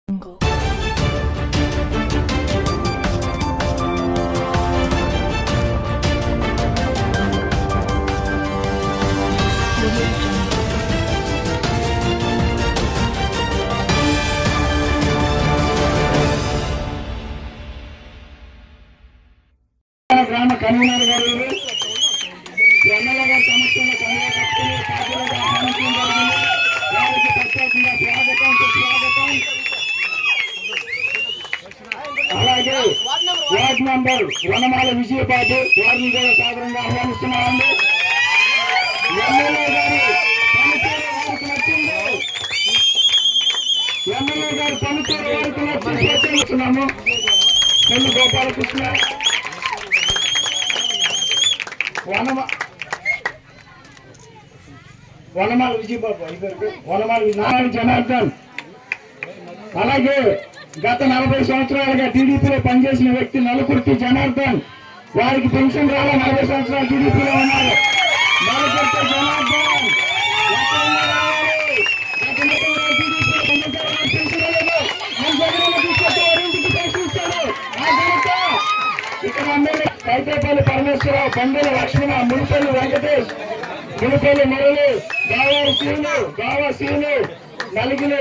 గ్రామ కన్వీనర్ గారు ఎమ్మెల్యే గారి సమస్యలను కట్టుకుని పార్టీలుగా ఆహ్వానించడం జరిగింది. వారికి ప్రత్యేకంగా స్వాగతం సుస్వాగతం. అలాగే వార్డ్ మెంబర్ వనమాల విజయబాబు వారిని కూడా సాధారణంగా ఆహ్వానిస్తున్నామండి. ఎమ్మెల్యే గారి పనితీరు వారికి నచ్చింది. ఎమ్మెల్యే గారి పనితీరు వారికి నచ్చి ప్రోత్సహిస్తున్నాము. పెళ్లి గోపాలకృష్ణ వనమాల విజయబాబు వనమాల నారాయణ జనార్దన్. అలాగే గత 40 సంవత్సరాలుగా టీడీపీలో పనిచేసిన వ్యక్తి నలుకుర్తి జనార్దన్. వారికి పెన్షన్ రాలే 40 సంవత్సరాలు టీడీపీలో ఉన్నారు. నలుకుర్తి జనార్దన్ ఇక్కడ ఎమ్మెల్యే కైతేపల్లి పరమేశ్వరరావు, బండల లక్ష్మణ, మునిపల్లి వెంకటేష్, మునిపల్లి మురళి, గావా శివులు, నలిగిలి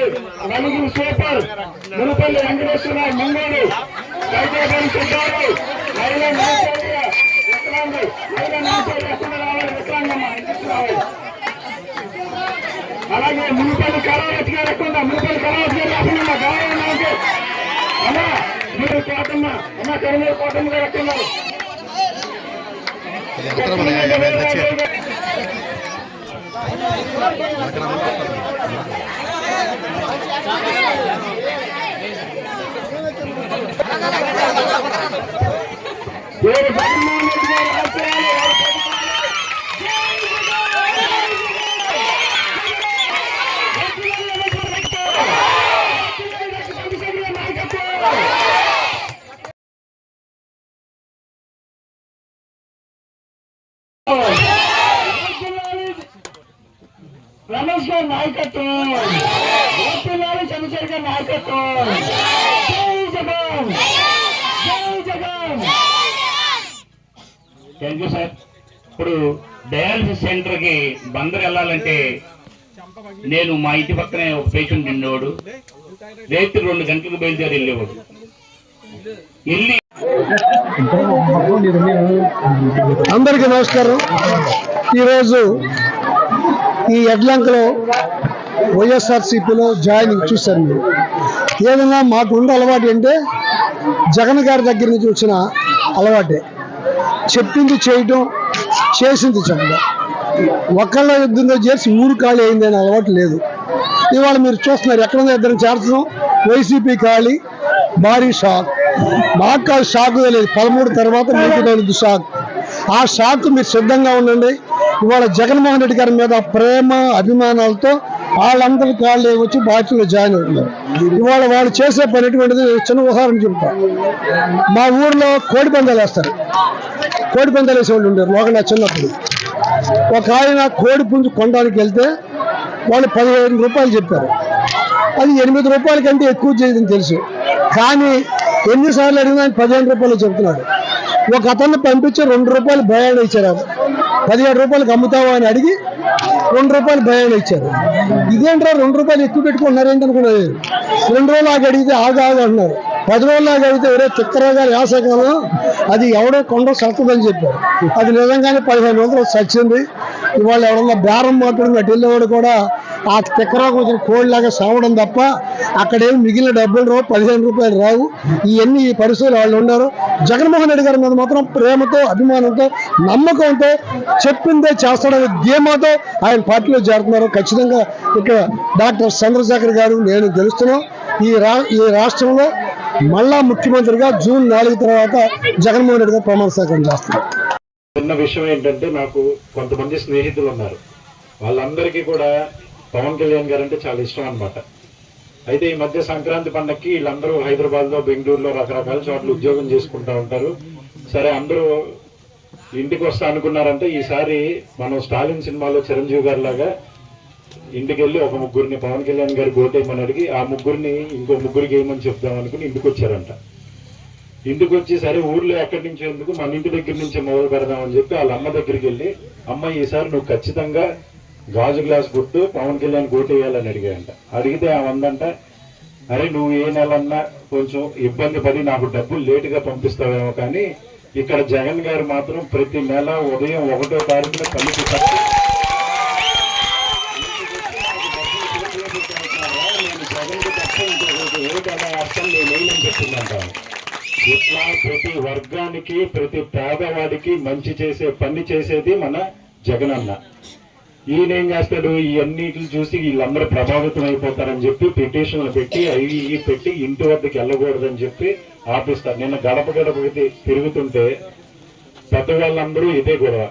సూపర్, మునిపల్లి వెంకటేశ్వరరావు, మంగోడు, కైతేపల్లి సుబ్బారావు, మహిళ నాచర్య ఎక్కడ రావాలి విక్రాంగమ్మ ఇంటికి రావాలి. అలాగే మునిపల్లి కళావతి గారు ఎక్కువ మునిపల్లి కళావతి గారు రాకుండా గావాలి అమ్మా మీరు కోటమ్మ అమ్మ కరీమూరు కోటమ్మ గారు ఎక్కడున్నారు? రమేష్ గారి నాయకత్వం, చంద్రశేఖర్ గారి నాయకత్వం. జై జగన్, జై జగన్. Thank you sir. ఇప్పుడు డయాలసిస్ సెంటర్ కి బందరు వెళ్ళాలంటే నేను మా ఇంటి పక్కనే ఒక పేషెంట్ ఉండేవాడు. రేపు 2 గంటలకు బయలుదేరి వెళ్ళేవాడు. వెళ్ళి అందరికీ నమస్కారం. ఈరోజు ఈ ఎడ్లంకలో వైఎస్ఆర్సీపీలో జాయినింగ్ చూశాను. మీరు ఏదైనా మాకు ఉండే అలవాటు అంటే జగన్ గారి దగ్గర నుంచి వచ్చిన అలవాటే. చెప్పింది చేయటం, చేసింది చెప్పడం. ఒక్కళ్ళ యుద్ధంతో చేసి ఊరు ఖాళీ అయింది అనే అలవాటు లేదు. ఇవాళ మీరు చూస్తున్నారు ఎక్కడన్నా ఇద్దరు చేర్చడం, వైసీపీ ఖాళీ, భారీ షాక్. మాకు కాదు షాక్ తెలియదు, 13 తర్వాత మీకు తెలియదు షాక్. ఆ షాక్ మీరు సిద్ధంగా ఉండండి. ఇవాళ జగన్మోహన్ రెడ్డి గారి మీద ప్రేమ అభిమానాలతో వాళ్ళందరి కాళ్ళు వచ్చి పార్టీలో జాయిన్ అవుతున్నారు. ఇవాళ వాళ్ళు చేసే పని ఎటువంటిది చిన్న ఉదాహరణ చెప్తా. మా ఊర్లో కోడి పందాలు వేస్తారు. కోడి పందాలు వేసేవాళ్ళు ఉండేవారు లోకల్ చిన్నప్పుడు. ఒక ఆయన కోడి పుంజు కొనడానికి వెళ్తే వాళ్ళు 15 రూపాయలు చెప్పారు. అది 8 రూపాయల కంటే ఎక్కువ చేయదని తెలుసు. కానీ ఎన్నిసార్లు అడిగినా 15 రూపాయలు చెప్తున్నాడు. ఒక అతన్ని పంపించి 2 రూపాయలు భయాన్ని ఇచ్చారు. 17 రూపాయలకు అమ్ముతావా అని అడిగి 2 రూపాయలు భయాన్ని ఇచ్చారు. ఇదేంట్రా 2 రూపాయలు ఎక్కువ పెట్టుకున్నారు ఏంటనుకున్నది. 2 రోజులు ఆగి అడిగితే ఆగా అంటున్నారు. 10 రోజులు ఆగి అడిగితే ఎవరో తిక్కరగా యాసకాలం అది ఎవడో కొండ సత్తదని చెప్పారు. అది నిజంగానే 15 రోజులు సచ్చింది. ఇవాళ ఎవరన్నా బేరం మాట్లాడిన అటు వెళ్ళేవాడు కూడా ఆ తిక్కరాకు వచ్చిన కోళ్ళలాగా సావడం తప్ప అక్కడేమి మిగిలిన డబ్బులు రావు, 15 రూపాయలు రావు. ఇవన్నీ ఈ పరిస్థితులు వాళ్ళు ఉన్నారు. జగన్మోహన్ రెడ్డి గారి మీద మాత్రం ప్రేమతో, అభిమానంతో, నమ్మకంతో చెప్పిందే చేస్తాడనే ధీమాతో ఆయన పార్టీలో చేరుతున్నారు. ఖచ్చితంగా ఇక్కడ డాక్టర్ చంద్రశేఖర్ గారు నేను గెలుస్తున్నాం. ఈ రాష్ట్రంలో మళ్ళా ముఖ్యమంత్రిగా జూన్ 4 తర్వాత జగన్మోహన్ రెడ్డి గారు ప్రమాణ స్వీకారం చేస్తున్నారు. చిన్న విషయం ఏంటంటే నాకు కొంతమంది స్నేహితులు ఉన్నారు. వాళ్ళందరికీ కూడా పవన్ కళ్యాణ్ గారు అంటే చాలా ఇష్టం అనమాట. అయితే ఈ మధ్య సంక్రాంతి పండగకి వీళ్ళందరూ హైదరాబాద్లో, బెంగళూరులో రకరకాల చోట్ల ఉద్యోగం చేసుకుంటూ ఉంటారు. సరే అందరూ ఇంటికి వస్తా అనుకున్నారంటే ఈసారి మనం స్టాలిన్ సినిమాలో చిరంజీవి గారి లాగా ఇంటికి వెళ్ళి ఒక ముగ్గురిని పవన్ కళ్యాణ్ గారు ఓటేయమని అడిగి ఆ ముగ్గురిని ఇంకో ముగ్గురికి వేయమని చెప్దాం అనుకుని ఇంటికి వచ్చారంట. ఇంటికి వచ్చి సరే ఊర్లో ఎక్కడి నుంచి ఎందుకు మన ఇంటి దగ్గర నుంచే మొదలు పెడదామని చెప్పి వాళ్ళ అమ్మ దగ్గరికి వెళ్ళి, అమ్మ ఈసారి నువ్వు ఖచ్చితంగా గాజు గ్లాస్ గుర్తు పవన్ కళ్యాణ్ ఓటేయాలని అడిగాయంట. అడిగితే ఆమె అందంట, అరే నువ్వు ఏ నెలన్నా కొంచెం ఇబ్బంది పడి నాకు డబ్బులు లేటుగా పంపిస్తావేమో, కానీ ఇక్కడ జగన్ గారు మాత్రం ప్రతి నెల ఉదయం 1వ తారీఖున తల్లికి నేను జగన్కి తప్ప ఇంకొకటి ఓటు ఎలా వేస్తాను నేనేమని చెప్పిందంటాను. ఇట్లా ప్రతి వర్గానికి ప్రతి పేదవాడికి మంచి చేసే పని చేసేది మన జగన్ అన్న. ఈయన ఏం చేస్తాడు, ఇవన్నిటిని చూసి వీళ్ళందరూ ప్రభావితం అయిపోతారని చెప్పి పిటిషన్లు పెట్టి అవి పెట్టి ఇంటి వద్దకు వెళ్ళకూడదని చెప్పి ఆపిస్తారు. నిన్న గడప గడపకి తిరుగుతుంటే పెద్దవాళ్ళందరూ ఇదే గొడవ.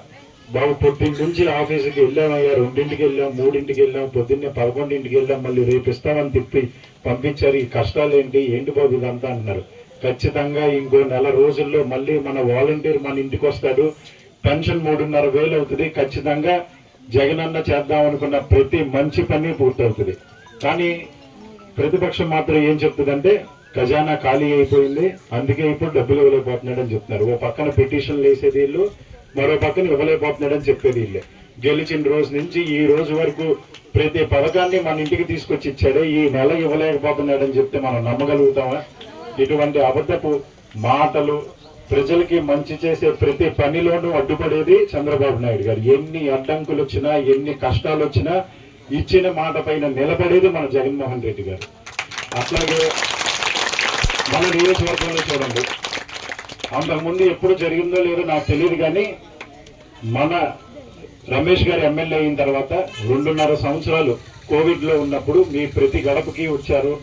బాబు పొద్దున్న నుంచి ఆఫీసుకి వెళ్ళామయ్యా, 2ంటికి వెళ్ళాం, 3ంటికి వెళ్ళాం, పొద్దున్నే 11ంటికి వెళ్ళాం, మళ్ళీ రేపు ఇస్తామని తిప్పి పంపించారు. ఈ కష్టాలు ఏంటి బాబు ఇదంతా అన్నారు. ఖచ్చితంగా ఇంకో నెల రోజుల్లో మళ్ళీ మన వాలంటీర్ మన ఇంటికి వస్తాడు, పెన్షన్ 3,500 అవుతుంది. ఖచ్చితంగా జగనన్న చేద్దాం అనుకున్న ప్రతి మంచి పని పూర్తవుతుంది. కానీ ప్రతిపక్షం మాత్రం ఏం చెప్తుందంటే ఖజానా ఖాళీ అయిపోయింది, అందుకే ఇప్పుడు డబ్బులు ఇవ్వలేకపోతున్నాడని చెప్తున్నారు. ఓ పక్కన పిటిషన్లు వేసేది వీళ్ళు, మరో పక్కన ఇవ్వలేకపోతున్నాడని చెప్పేది వీళ్ళే. గెలిచిన రోజు నుంచి ఈ రోజు వరకు ప్రతి పథకాన్ని మన ఇంటికి తీసుకొచ్చి ఇచ్చాడే, ఈ నెల ఇవ్వలేకపోతున్నాడని చెప్తే మనం నమ్మగలుగుతామా? ఇటువంటి అబద్ధపు మాటలు, ప్రజలకి మంచి చేసే ప్రతి పనిలోనూ అడ్డుపడేది చంద్రబాబు నాయుడు గారు. ఎన్ని అడ్డంకులు వచ్చినా, ఎన్ని కష్టాలు వచ్చినా ఇచ్చిన మాట పైన నిలబడేది మన జగన్మోహన్ రెడ్డి గారు. అట్లాగే మన నియోజకవర్గంలో చూడండి, అంతకుముందు ఎప్పుడు జరిగిందో లేదో నాకు తెలియదు, కానీ మన రమేష్ గారు ఎమ్మెల్యే అయిన తర్వాత 2.5 సంవత్సరాలు కోవిడ్ లో ఉన్నప్పుడు మీ ప్రతి గడపకి వచ్చారు,